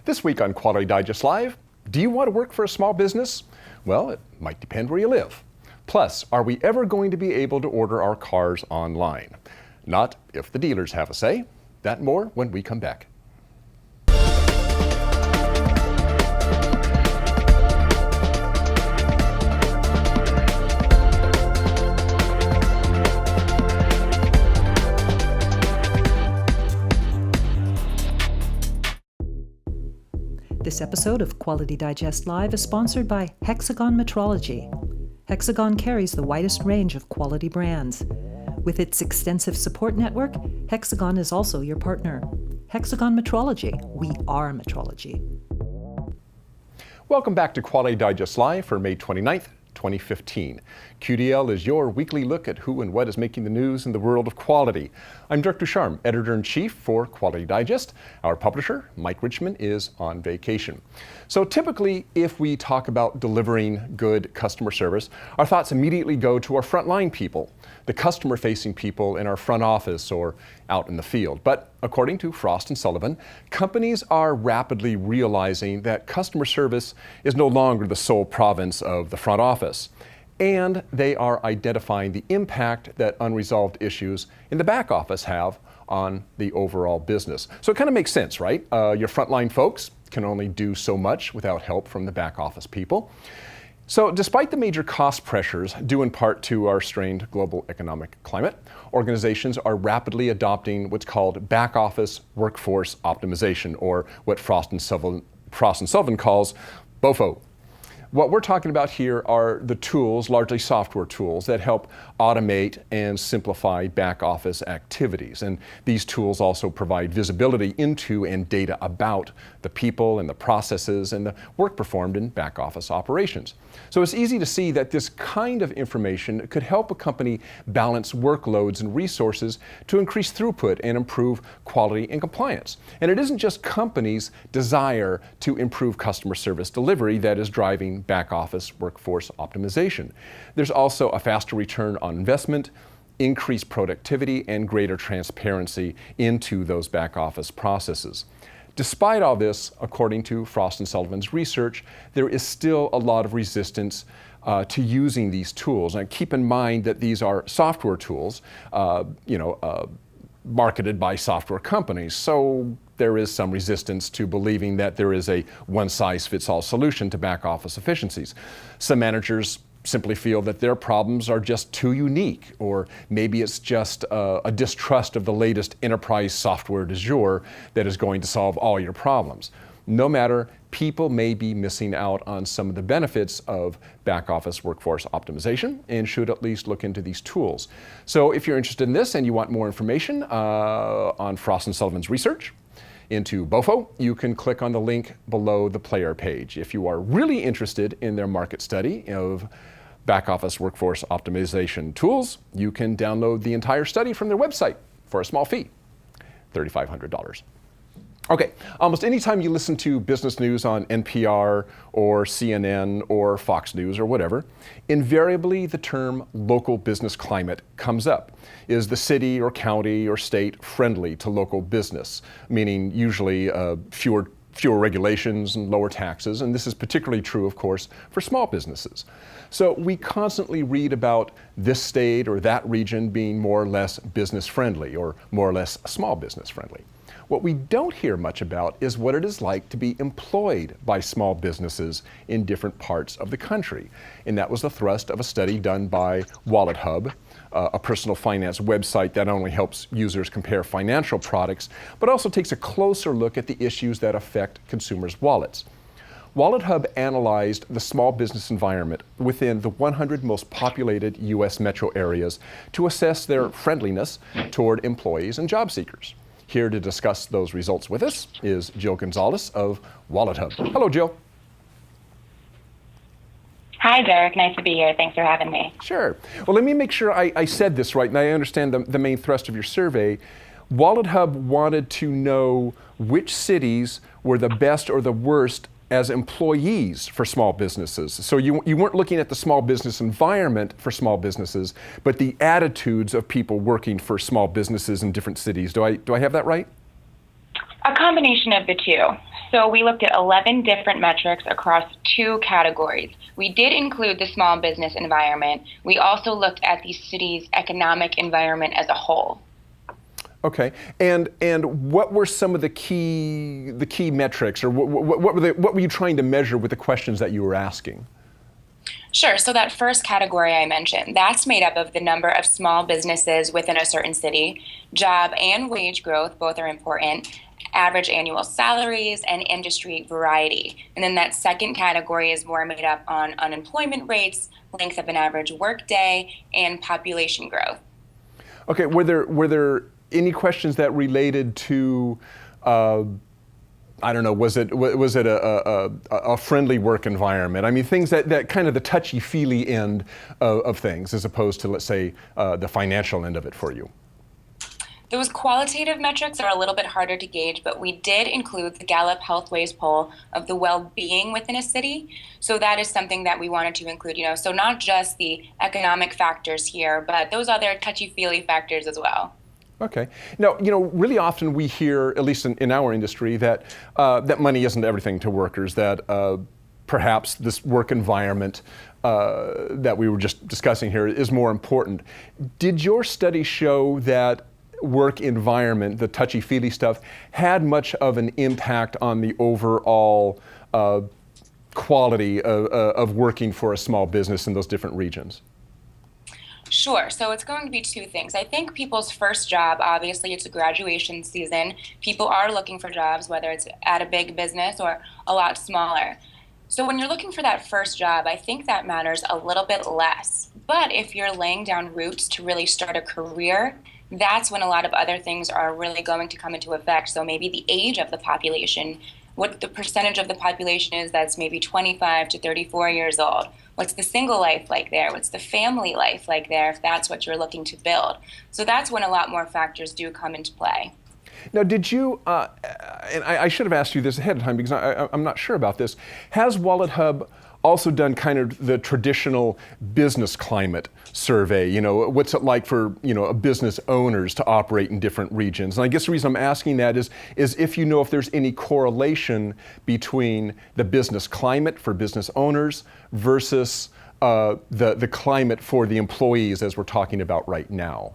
This week on Quality Digest Live, do you want to work for a small business? Well, it might depend where you live. Plus, are we ever going to be able to order our cars online? Not if the dealers have a say. That and more when we come back. This episode of Quality Digest Live is sponsored by Hexagon Metrology. Hexagon carries the widest range of quality brands. With its extensive support network, Hexagon is also your partner. Hexagon Metrology. We are metrology. Welcome back to Quality Digest Live for May 29th, 2015. QDL is your weekly look at who and what is making the news in the world of quality. I'm Dirk Ducharme, Editor-in-Chief for Quality Digest. Our publisher, Mike Richmond, is on vacation. So typically, if we talk about delivering good customer service, our thoughts immediately go to our frontline people, the customer-facing people in our front office or out in the field. But according to Frost & Sullivan, companies are rapidly realizing that customer service is no longer the sole province of the front office. And they are identifying the impact that unresolved issues in the back office have on the overall business. So it kind of makes sense, right? Your frontline folks can only do so much without help from the back office people. So despite the major cost pressures due in part to our strained global economic climate, organizations are rapidly adopting what's called back office workforce optimization, or what Frost & Sullivan calls BOFO. What we're talking about here are the tools, largely software tools, that help automate and simplify back office activities. And these tools also provide visibility into and data about the people and the processes and the work performed in back office operations. So it's easy to see that this kind of information could help a company balance workloads and resources to increase throughput and improve quality and compliance. And it isn't just companies' desire to improve customer service delivery that is driving back office workforce optimization. There's also a faster return on investment, increased productivity, and greater transparency into those back office processes. Despite all this, according to Frost & Sullivan's research, there is still a lot of resistance to using these tools. And keep in mind that these are software tools, marketed by software companies. So there is some resistance to believing that there is a one-size-fits-all solution to back office efficiencies. Some managers simply feel that their problems are just too unique, or maybe it's just a distrust of the latest enterprise software du jour that is going to solve all your problems. No matter, people may be missing out on some of the benefits of back office workforce optimization and should at least look into these tools. So if you're interested in this and you want more information on Frost & Sullivan's research into BOFO, you can click on the link below the player page. If you are really interested in their market study of back office workforce optimization tools, you can download the entire study from their website for a small fee, $3,500. Okay, almost anytime you listen to business news on NPR or CNN or Fox News or whatever, invariably the term local business climate comes up. Is the city or county or state friendly to local business? Meaning usually fewer regulations and lower taxes, and this is particularly true, of course, for small businesses. So we constantly read about this state or that region being more or less business friendly or more or less small business friendly. What we don't hear much about is what it is like to be employed by small businesses in different parts of the country. And that was the thrust of a study done by WalletHub, a personal finance website that not only helps users compare financial products, but also takes a closer look at the issues that affect consumers' wallets. WalletHub analyzed the small business environment within the 100 most populated U.S. metro areas to assess their friendliness toward employees and job seekers. Here to discuss those results with us is Jill Gonzalez of WalletHub. Hello, Jill. Hi, Derek. Nice to be here. Thanks for having me. Sure. Well, let me make sure I said this right, and I understand the main thrust of your survey. WalletHub wanted to know which cities were the best or the worst as employees for small businesses. So you weren't looking at the small business environment for small businesses, but the attitudes of people working for small businesses in different cities. Do I have that right? A combination of the two. So we looked at 11 different metrics across 2 categories. We did include the small business environment. We also looked at the city's economic environment as a whole. Okay, and what were some of the key metrics, or what were you trying to measure with the questions that you were asking? Sure. So that first category I mentioned, that's made up of the number of small businesses within a certain city. Job and wage growth, both are important. Average annual salaries and industry variety. And then that second category is more made up on unemployment rates, length of an average workday, and population growth. Okay, were there any questions that related to, I don't know, was it a friendly work environment? I mean, things that kind of the touchy-feely end of things, as opposed to, let's say, the financial end of it for you. Those qualitative metrics are a little bit harder to gauge, but we did include the Gallup Healthways poll of the well-being within a city. So that is something that we wanted to include, so not just the economic factors here, but those other touchy-feely factors as well. Okay. Now, really often we hear, at least in our industry, that that money isn't everything to workers, that perhaps this work environment that we were just discussing here is more important. Did your study show that work environment, the touchy-feely stuff, had much of an impact on the overall quality of working for a small business in those different regions? Sure. So it's going to be 2 things. I think people's first job, obviously, it's a graduation season. People are looking for jobs, whether it's at a big business or a lot smaller. So when you're looking for that first job, I think that matters a little bit less. But if you're laying down roots to really start a career, that's when a lot of other things are really going to come into effect. So maybe the age of the population, what the percentage of the population is that's maybe 25 to 34 years old. What's the single life like there? What's the family life like there, if that's what you're looking to build? So that's when a lot more factors do come into play. Now, did you, and I should have asked you this ahead of time because I'm not sure about this, has WalletHub also done kind of the traditional business climate survey? What's it like for, business owners to operate in different regions? And I guess the reason I'm asking that is if if there's any correlation between the business climate for business owners versus the climate for the employees as we're talking about right now.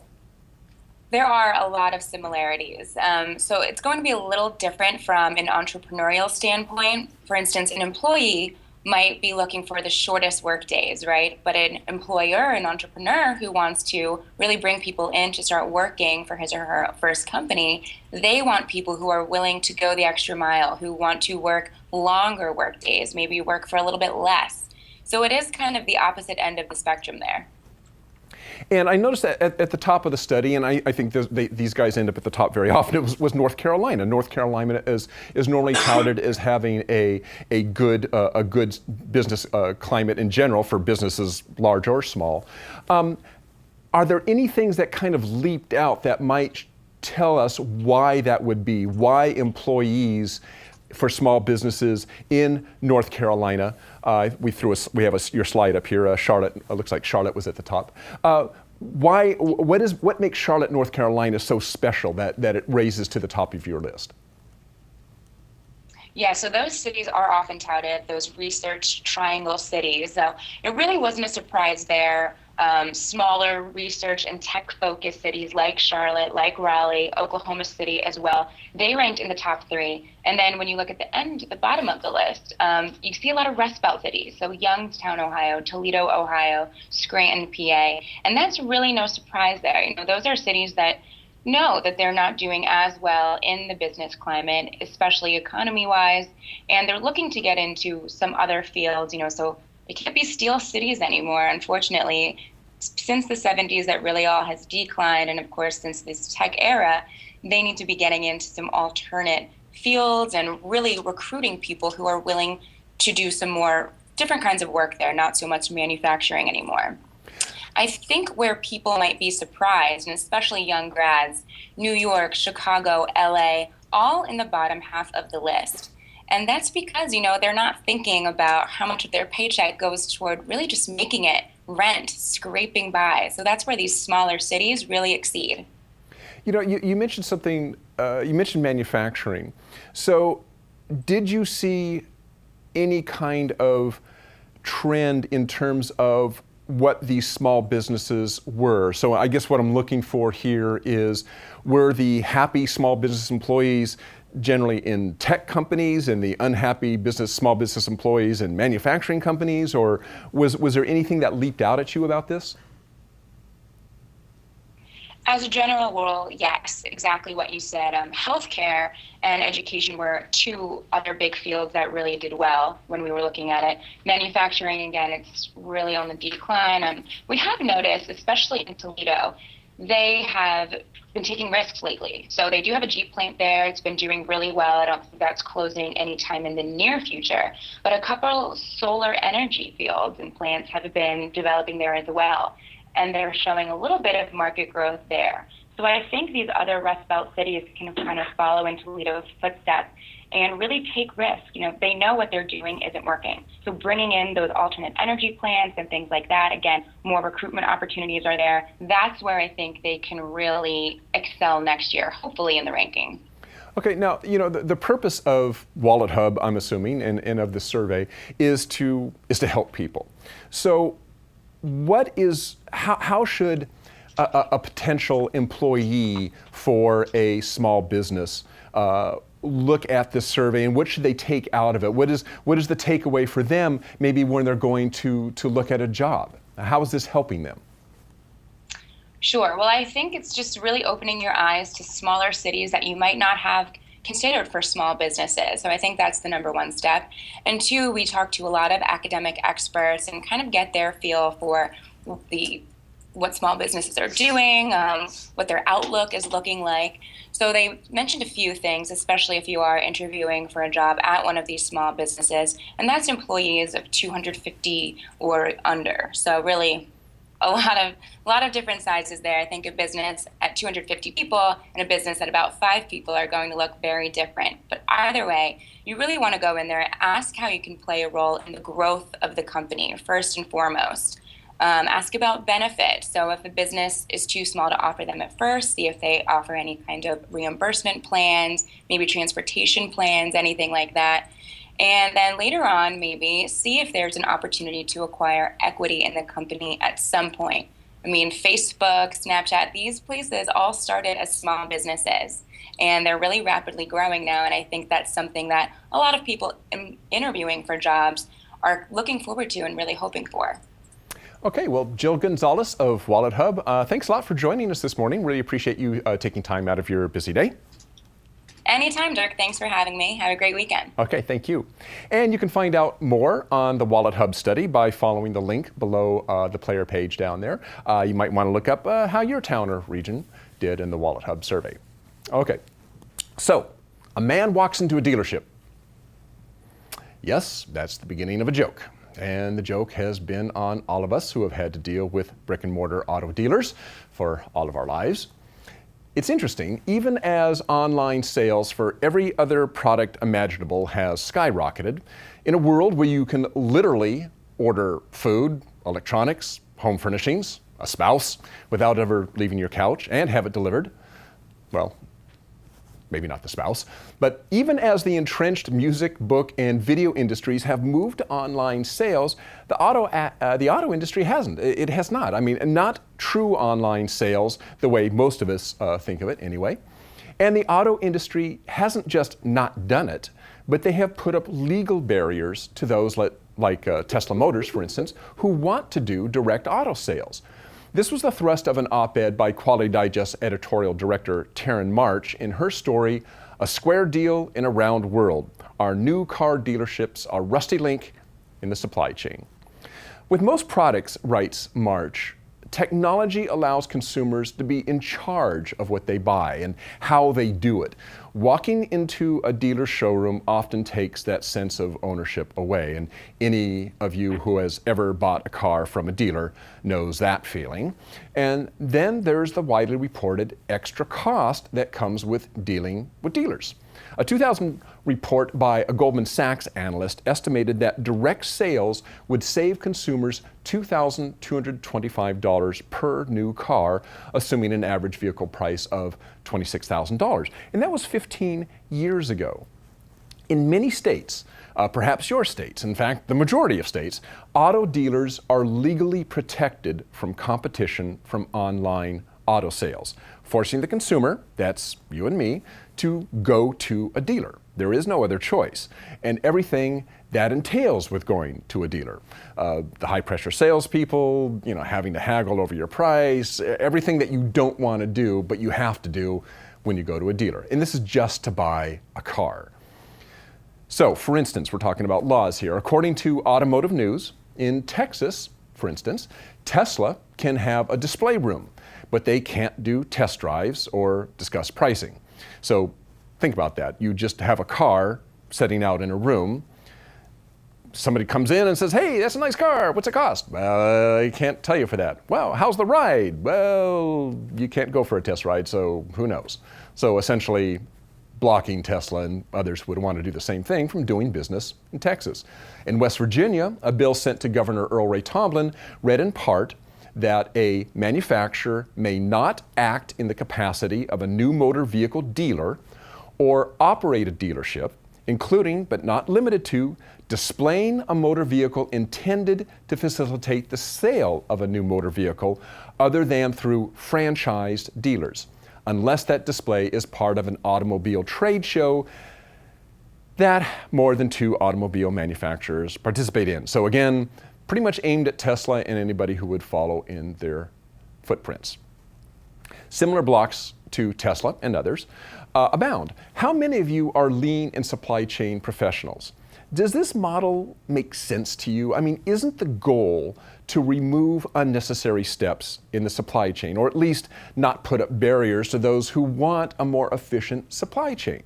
There are a lot of similarities. So it's going to be a little different from an entrepreneurial standpoint. For instance, an employee might be looking for the shortest work days, right? But an employer, an entrepreneur who wants to really bring people in to start working for his or her first company, they want people who are willing to go the extra mile, who want to work longer work days, maybe work for a little bit less. So it is kind of the opposite end of the spectrum there. And I noticed that at the top of the study, and I think these guys end up at the top very often, it was North Carolina. North Carolina is normally touted as having a good business climate in general for businesses large or small. Are there any things that kind of leaped out that might tell us why that would be? Why employees for small businesses in North Carolina? We have your slide up here. Charlotte, looks like Charlotte was at the top. What makes Charlotte, North Carolina so special that it raises to the top of your list? Yeah, so those cities are often touted, those research triangle cities. So it really wasn't a surprise there. Smaller research and tech-focused cities like Charlotte, like Raleigh, Oklahoma City as well, they ranked in the top 3. And then when you look at the bottom of the list, you see a lot of Rust Belt cities. So Youngstown, Ohio, Toledo, Ohio, Scranton, PA. And that's really no surprise there. Those are cities that know that they're not doing as well in the business climate, especially economy-wise. And they're looking to get into some other fields, so they can't be steel cities anymore, unfortunately. Since the 70s, that really all has declined. And of course, since this tech era, they need to be getting into some alternate fields and really recruiting people who are willing to do some more different kinds of work there, not so much manufacturing anymore. I think where people might be surprised, and especially young grads, New York, Chicago, LA, all in the bottom half of the list. And that's because, they're not thinking about how much of their paycheck goes toward really just making it rent, scraping by. So that's where these smaller cities really exceed. You mentioned something, you mentioned manufacturing. So did you see any kind of trend in terms of what these small businesses were? So I guess what I'm looking for here is, were the happy small business employees generally in tech companies and the unhappy small business employees in manufacturing companies, or was there anything that leaped out at you about this? As a general rule, yes, exactly what you said. Healthcare and education were two other big fields that really did well when we were looking at it. Manufacturing, again, it's really on the decline. We have noticed, especially in Toledo, they have been taking risks lately. So they do have a Jeep plant there. It's been doing really well. I don't think that's closing anytime in the near future. But a couple solar energy fields and plants have been developing there as well. And they're showing a little bit of market growth there. So I think these other Rust Belt cities can kind of follow in Toledo's footsteps and really take risks. They know what they're doing isn't working. So bringing in those alternate energy plants and things like that, again, more recruitment opportunities are there. That's where I think they can really excel next year, hopefully in the ranking. Okay, now, the purpose of WalletHub, I'm assuming, and of the survey is to help people. So how should a potential employee for a small business look at this survey, and what should they take out of it? What is the takeaway for them, maybe when they're going to look at a job? How is this helping them? Sure. Well, I think it's just really opening your eyes to smaller cities that you might not have considered for small businesses. So I think that's the number one step. And two, we talk to a lot of academic experts and kind of get their feel for what small businesses are doing, what their outlook is looking like. So they mentioned a few things, especially if you are interviewing for a job at one of these small businesses, and that's employees of 250 or under. So really a lot of different sizes there. I think a business at 250 people and a business at about 5 people are going to look very different. But either way, you really want to go in there and ask how you can play a role in the growth of the company, first and foremost. Ask about benefits. So if a business is too small to offer them at first, see if they offer any kind of reimbursement plans, maybe transportation plans, anything like that. And then later on, maybe see if there's an opportunity to acquire equity in the company at some point. I mean, Facebook, Snapchat, these places all started as small businesses, and they're really rapidly growing now. And I think that's something that a lot of people interviewing for jobs are looking forward to and really hoping for. Okay, well, Jill Gonzalez of WalletHub, thanks a lot for joining us this morning. Really appreciate you taking time out of your busy day. Anytime, Dirk. Thanks for having me. Have a great weekend. Okay, thank you. And you can find out more on the WalletHub study by following the link below the player page down there. You might want to look up how your town or region did in the WalletHub survey. Okay, so a man walks into a dealership. Yes, that's the beginning of a joke. And the joke has been on all of us who have had to deal with brick and mortar auto dealers for all of our lives. It's interesting, even as online sales for every other product imaginable has skyrocketed, in a world where you can literally order food, electronics, home furnishings, a spouse, without ever leaving your couch and have it delivered, well, maybe not the spouse, but even as the entrenched music, book, and video industries have moved to online sales, the auto industry hasn't. It has not. I mean, not true online sales the way most of us think of it anyway. And the auto industry hasn't just not done it, but they have put up legal barriers to those like Tesla Motors, for instance, who want to do direct auto sales. This was the thrust of an op-ed by Quality Digest editorial director Taryn March in her story, A Square Deal in a Round World, Our New Car Dealerships Are Rusty Link in the Supply Chain. With most products, writes March, technology allows consumers to be in charge of what they buy and how they do it. Walking into a dealer showroom often takes that sense of ownership away, and any of you who has ever bought a car from a dealer knows that feeling. And then there's the widely reported extra cost that comes with dealing with dealers. A 2000 report by a Goldman Sachs analyst estimated that direct sales would save consumers $2,225 per new car, assuming an average vehicle price of $26,000. And that was 15 years ago. In many states, perhaps your states, in fact, the majority of states, auto dealers are legally protected from competition from online auto sales, forcing the consumer, that's you and me, to go to a dealer. There is no other choice. And everything that entails with going to a dealer. The high pressure salespeople, having to haggle over your price, everything that you don't want to do, but you have to do when you go to a dealer. And this is just to buy a car. So, for instance, we're talking about laws here. According to Automotive News, in Texas, for instance, Tesla can have a display room, but they can't do test drives or discuss pricing. So, think about that. You just have a car sitting out in a room. Somebody comes in and says, hey, that's a nice car. What's it cost? Well, I can't tell you for that. Well, how's the ride? Well, you can't go for a test ride, so who knows? So essentially, blocking Tesla and others would want to do the same thing from doing business in Texas. In West Virginia, a bill sent to Governor Earl Ray Tomblin read in part that a manufacturer may not act in the capacity of a new motor vehicle dealer or operate a dealership, including but not limited to displaying a motor vehicle intended to facilitate the sale of a new motor vehicle other than through franchised dealers, unless that display is part of an automobile trade show that more than 2 automobile manufacturers participate in. So again, pretty much aimed at Tesla and anybody who would follow in their footprints. Similar blocks to Tesla and others abound. How many of you are lean and supply chain professionals? Does this model make sense to you? I mean, isn't the goal to remove unnecessary steps in the supply chain, or at least not put up barriers to those who want a more efficient supply chain?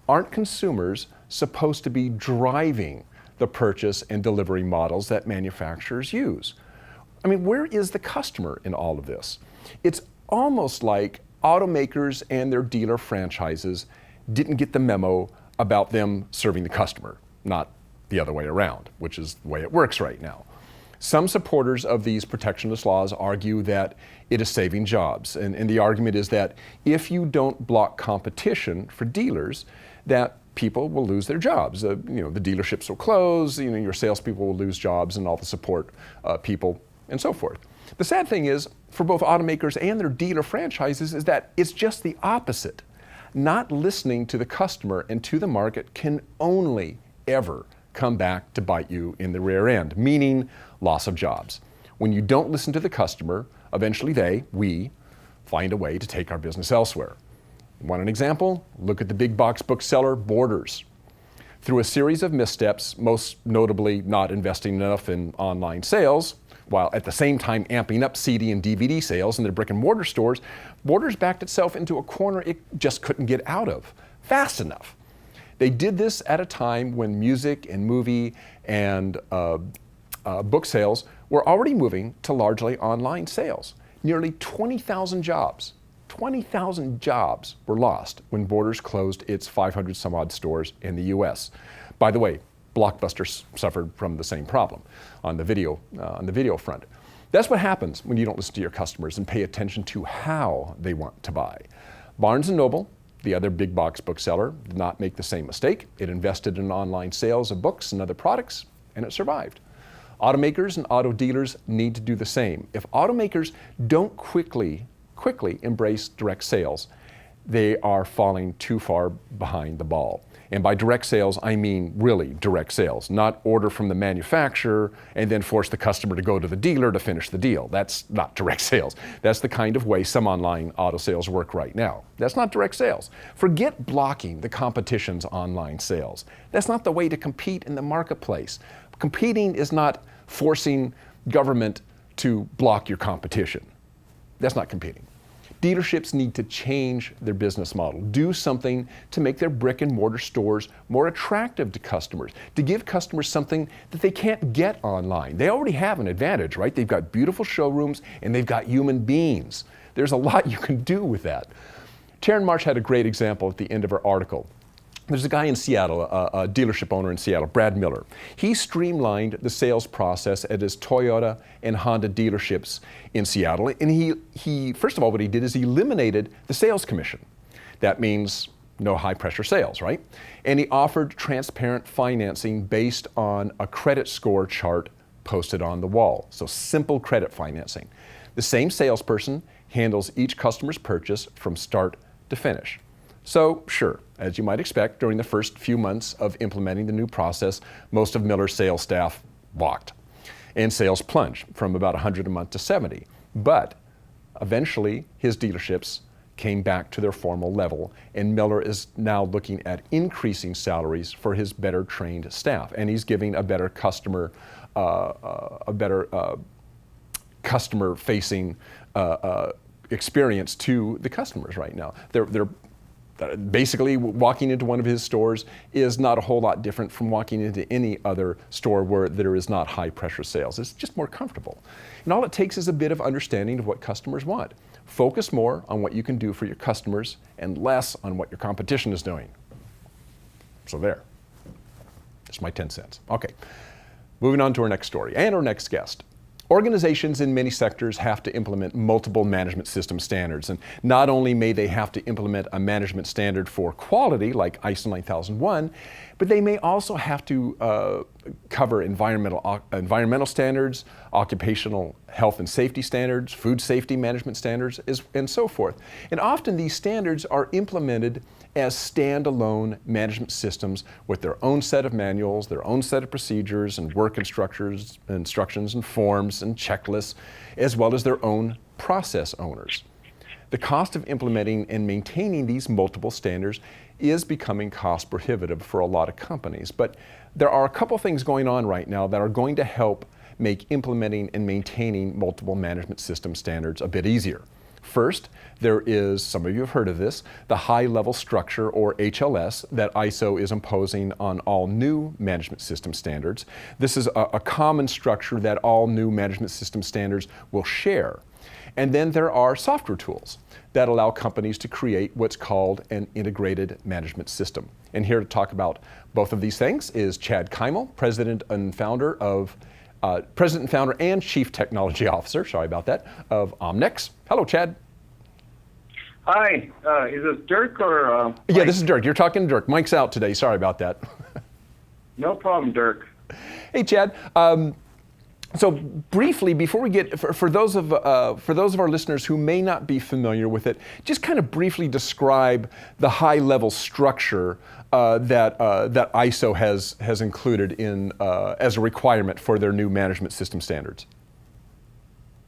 Aren't consumers supposed to be driving the purchase and delivery models that manufacturers use? I mean, where is the customer in all of this? It's almost like automakers and their dealer franchises didn't get the memo about them serving the customer, not the other way around, which is the way it works right now. Some supporters of these protectionist laws argue that it is saving jobs. And the argument is that if you don't block competition for dealers, that people will lose their jobs. The dealerships will close, your salespeople will lose jobs, and all the support people and so forth. The sad thing is, for both automakers and their dealer franchises, is that it's just the opposite. Not listening to the customer and to the market can only ever come back to bite you in the rear end, meaning loss of jobs. When you don't listen to the customer, eventually we, find a way to take our business elsewhere. Want an example? Look at the big box bookseller Borders. Through a series of missteps, most notably not investing enough in online sales, while at the same time amping up CD and DVD sales in their brick and mortar stores, Borders backed itself into a corner it just couldn't get out of fast enough. They did this at a time when music and movie and book sales were already moving to largely online sales. Nearly 20,000 jobs were lost when Borders closed its 500 some odd stores in the US. By the way, Blockbuster suffered from the same problem on the video front. That's what happens when you don't listen to your customers and pay attention to how they want to buy. Barnes & Noble, the other big box bookseller, did not make the same mistake. It invested in online sales of books and other products, and it survived. Automakers and auto dealers need to do the same. If automakers don't quickly embrace direct sales, they are falling too far behind the ball. And by direct sales, I mean really direct sales, not order from the manufacturer and then force the customer to go to the dealer to finish the deal. That's not direct sales. That's the kind of way some online auto sales work right now. That's not direct sales. Forget blocking the competition's online sales. That's not the way to compete in the marketplace. Competing is not forcing government to block your competition. That's not competing. Dealerships need to change their business model, do something to make their brick and mortar stores more attractive to customers, to give customers something that they can't get online. They already have an advantage, right? They've got beautiful showrooms and they've got human beings. There's a lot you can do with that. Taryn Marsh had a great example at the end of her article. There's a guy in Seattle, a dealership owner in Seattle, Brad Miller. He streamlined the sales process at his Toyota and Honda dealerships in Seattle. And he first of all, what he did is he eliminated the sales commission. That means, no high pressure sales, right? And he offered transparent financing based on a credit score chart posted on the wall. So simple credit financing. The same salesperson handles each customer's purchase from start to finish. So sure, as you might expect, during the first few months of implementing the new process, most of Miller's sales staff balked. And sales plunged from about 100 a month to 70. But eventually, his dealerships came back to their formal level, and Miller is now looking at increasing salaries for his better trained staff, and he's giving a better customer-facing experience to the customers right now. They're basically walking into one of his stores is not a whole lot different from walking into any other store where there is not high pressure sales. It's just more comfortable. And all it takes is a bit of understanding of what customers want. Focus more on what you can do for your customers and less on what your competition is doing. So there. That's my 10 cents. Okay. Moving on to our next story and our next guest. Organizations in many sectors have to implement multiple management system standards, and not only may they have to implement a management standard for quality like ISO 9001, but they may also have to cover environmental standards, occupational health and safety standards, food safety management standards, and so forth. And often these standards are implemented as standalone management systems with their own set of manuals, their own set of procedures and work instructions and forms and checklists, as well as their own process owners. The cost of implementing and maintaining these multiple standards is becoming cost prohibitive for a lot of companies, but there are a couple things going on right now that are going to help make implementing and maintaining multiple management system standards a bit easier. First, there is, some of you have heard of this, the high-level structure, or HLS, that ISO is imposing on all new management system standards. This is a common structure that all new management system standards will share. And then there are software tools that allow companies to create what's called an integrated management system. And here to talk about both of these things is Chad Kymal, President and Founder and Chief Technology Officer, sorry about that, of Omnex. Hello, Chad. Hi, is this Dirk or Mike? Yeah, this is Dirk. You're talking to Dirk. Mike's out today. Sorry about that. No problem, Dirk. Hey, Chad. So briefly, before we get, for those of our listeners who may not be familiar with it, just kind of briefly describe the high-level structure that ISO has included in as a requirement for their new management system standards.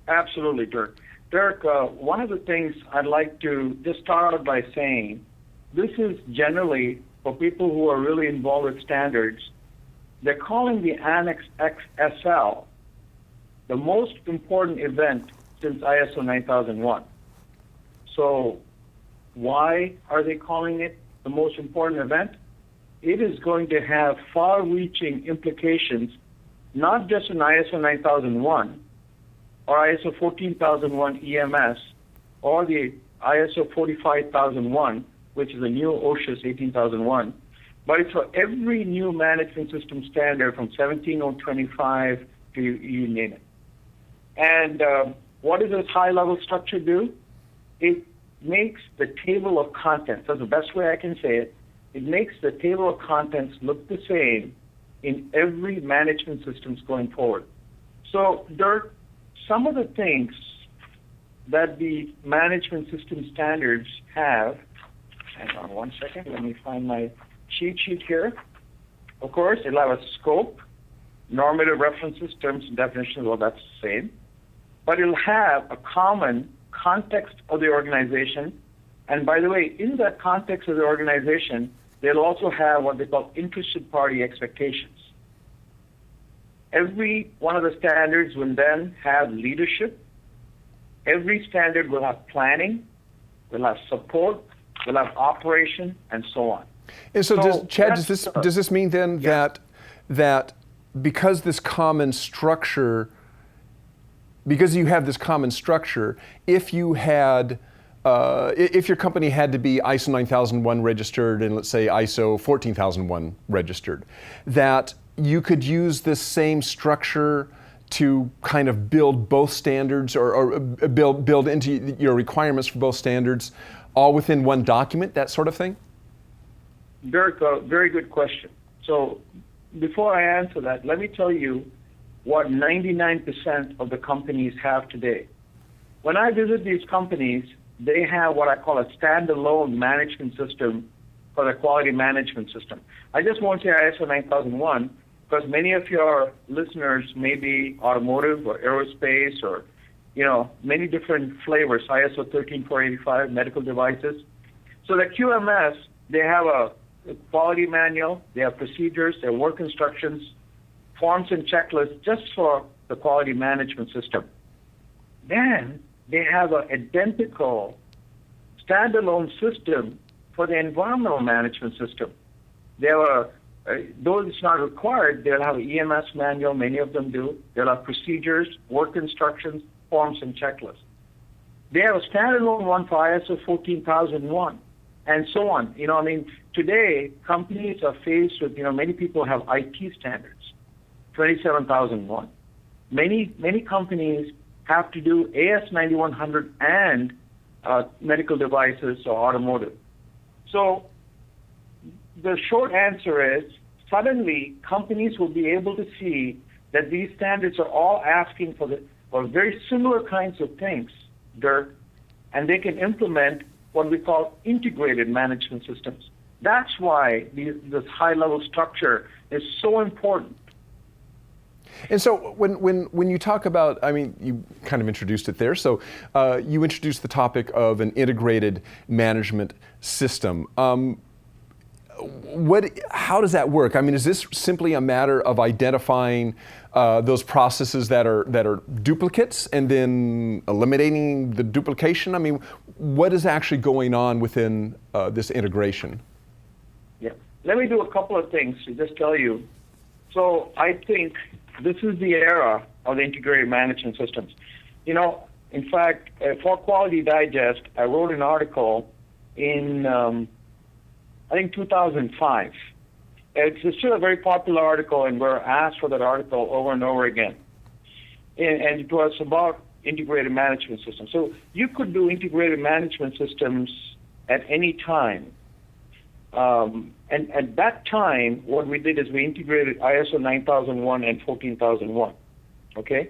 Absolutely, Dirk. Dirk, one of the things I'd like to just start out by saying, this is generally for people who are really involved with standards. They're calling the Annex XSL the most important event since ISO 9001. So why are they calling it the most important event? It is going to have far-reaching implications, not just in ISO 9001 or ISO 14001 EMS or the ISO 45001, which is a new OSHA 18001, but it's for every new management system standard from 17025 to you name it. And what does this high-level structure do? It makes the table of contents, that's the best way I can say it, it makes the table of contents look the same in every management systems going forward. So, Dirk, some of the things that the management system standards have, hang on one second, let me find my cheat sheet here. Of course, it'll have a scope, normative references, terms and definitions, well, that's the same. But it'll have a common context of the organization. And by the way, in that context of the organization, they'll also have what they call interested party expectations. Every one of the standards will then have leadership. Every standard will have planning, will have support, will have operation, and so on. And so, does this mean then that because this common structure, because you have this common structure, if you had, if your company had to be ISO 9001 registered and let's say ISO 14001 registered, that you could use this same structure to kind of build both standards or build into your requirements for both standards all within one document, that sort of thing? Dirk, a very good question. So before I answer that, let me tell you what 99% of the companies have today. When I visit these companies, they have what I call a standalone management system for the quality management system. I just won't say ISO 9001 because many of your listeners may be automotive or aerospace or, many different flavors, ISO 13485, medical devices. So the QMS, they have a quality manual, they have procedures, they have work instructions, forms and checklists just for the quality management system. Then they have an identical standalone system for the environmental management system. They have though it's not required, they'll have an EMS manual, many of them do. They'll have procedures, work instructions, forms, and checklists. They have a standalone one for ISO 14001, and so on. Today, companies are faced with, many people have IT standards, 27001. Many companies have to do AS 9100 and medical devices or automotive. So the short answer is, suddenly companies will be able to see that these standards are all asking for very similar kinds of things, Dirk, and they can implement what we call integrated management systems. That's why this high-level structure is so important. And so when you talk about, you kind of introduced it there, so you introduced the topic of an integrated management system. How does that work? Is this simply a matter of identifying those processes that are duplicates and then eliminating the duplication? What is actually going on within this integration? Yeah, let me do a couple of things to just tell you. So I think this is the era of the integrated management systems. In fact, for Quality Digest, I wrote an article in, I think, 2005. It's still a very popular article, and we're asked for that article over and over again. And it was about integrated management systems. So you could do integrated management systems at any time. And at that time, what we did is we integrated ISO 9001 and 14001. Okay,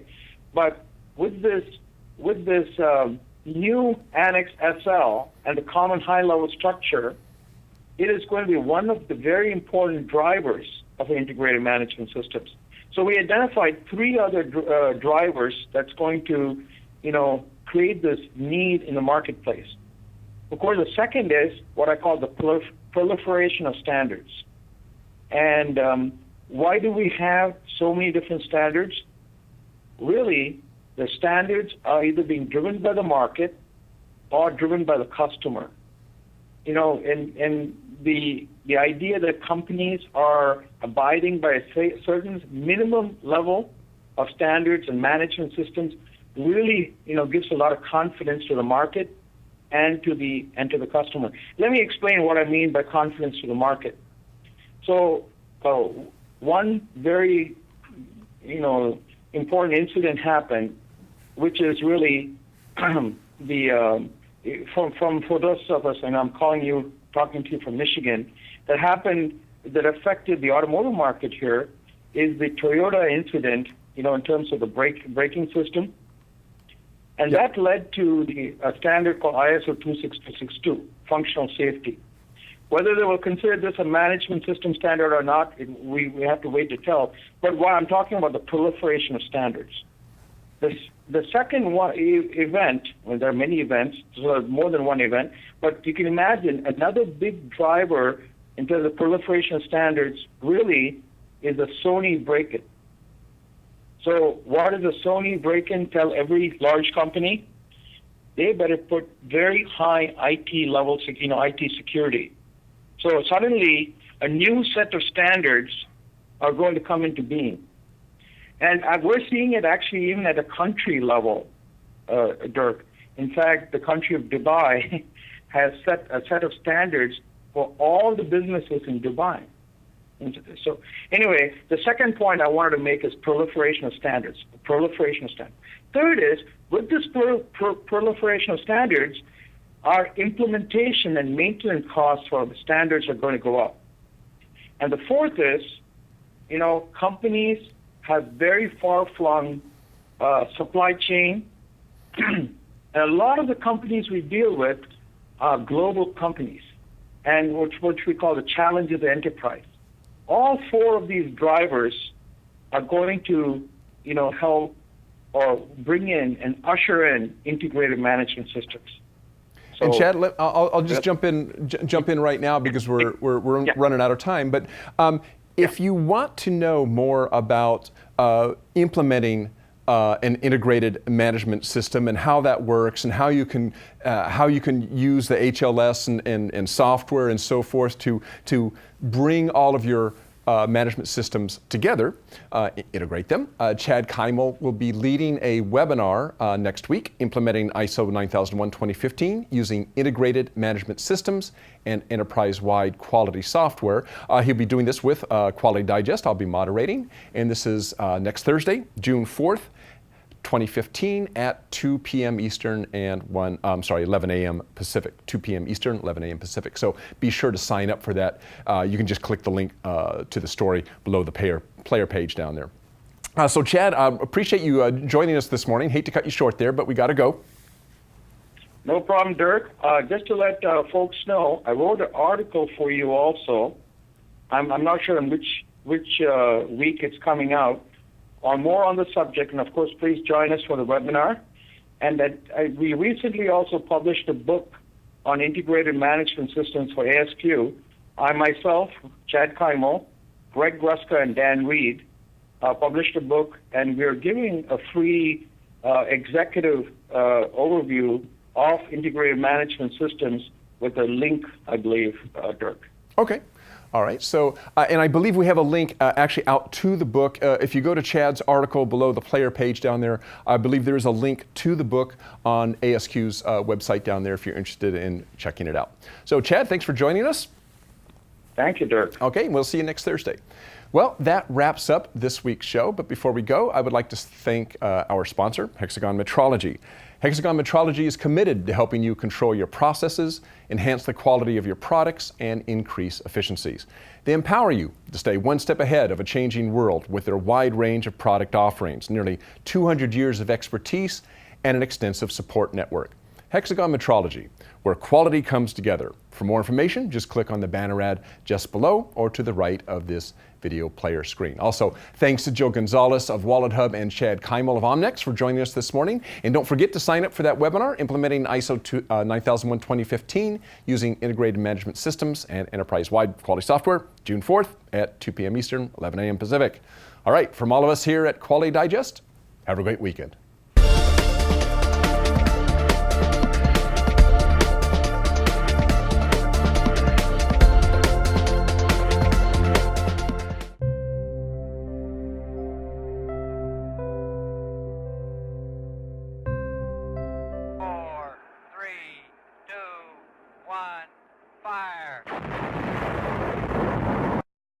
but with this new Annex SL and the common high-level structure, it is going to be one of the very important drivers of integrated management systems. So we identified three other drivers that's going to, create this need in the marketplace. Of course, the second is what I call the proliferation of standards. And why do we have so many different standards? Really, the standards are either being driven by the market or driven by the customer. And the idea that companies are abiding by a certain minimum level of standards and management systems really, gives a lot of confidence to the market and to the customer. Let me explain what I mean by confidence to the market. So one very, important incident happened, which is really for those of us, and I'm talking to you from Michigan, that affected the automotive market here is the Toyota incident, in terms of the braking system. And that led to a standard called ISO 26262, functional safety. Whether they will consider this a management system standard or not, we have to wait to tell. But what I'm talking about, the proliferation of standards. The second event, well, there are many events, so more than one event, but you can imagine another big driver into the proliferation of standards really is the Sony break-in. So what does the Sony break-in tell every large company? They better put very high IT levels, IT security. So suddenly a new set of standards are going to come into being. And we're seeing it actually even at a country level, Dirk. In fact, the country of Dubai has set a set of standards for all the businesses in Dubai. And so anyway, the second point I wanted to make is proliferation of standards. Third is, with this proliferation of standards, our implementation and maintenance costs for the standards are going to go up. And the fourth is, companies have very far-flung supply chain. And a lot of the companies we deal with are global companies, and which we call the challenge of the enterprise. All four of these drivers are going to, help or bring in and usher in integrated management systems. So, and Chad, I'll just jump in right now because we're running out of time. But if you want to know more about implementing an integrated management system and how that works and how you can use the HLS and software and so forth to bring all of your management systems together, integrate them. Chad Kymal will be leading a webinar next week, implementing ISO 9001:2015 using integrated management systems and enterprise-wide quality software. He'll be doing this with Quality Digest. I'll be moderating, and this is next Thursday, June 4th, 2015 at 2 p.m. Eastern and 11 a.m. Pacific. 2 p.m. Eastern, 11 a.m. Pacific. So be sure to sign up for that. You can just click the link to the story below the player page down there. So Chad, appreciate you joining us this morning. Hate to cut you short there, but we got to go. No problem, Dirk. Just to let folks know, I wrote an article for you also. I'm not sure in which week it's coming out, or more on the subject, and of course, please join us for the webinar. And that we recently also published a book on integrated management systems for ASQ. I myself, Chad Kymal, Greg Gruska, and Dan Reed published a book, and we're giving a free executive overview of integrated management systems with a link, I believe, Dirk. Okay. All right, so, and I believe we have a link actually out to the book. If you go to Chad's article below the player page down there, I believe there is a link to the book on ASQ's website down there if you're interested in checking it out. So Chad, thanks for joining us. Thank you, Dirk. Okay, we'll see you next Thursday. Well, that wraps up this week's show, but before we go, I would like to thank our sponsor, Hexagon Metrology. Hexagon Metrology is committed to helping you control your processes, enhance the quality of your products, and increase efficiencies. They empower you to stay one step ahead of a changing world with their wide range of product offerings, nearly 200 years of expertise, and an extensive support network. Hexagon Metrology, where quality comes together. For more information, just click on the banner ad just below or to the right of this video player screen. Also, thanks to Joe Gonzalez of WalletHub and Chad Kymal of Omnex for joining us this morning. And don't forget to sign up for that webinar, implementing ISO 9001:2015 using integrated management systems and enterprise-wide quality software, June 4th at 2 p.m. Eastern, 11 a.m. Pacific. All right, from all of us here at Quality Digest, have a great weekend.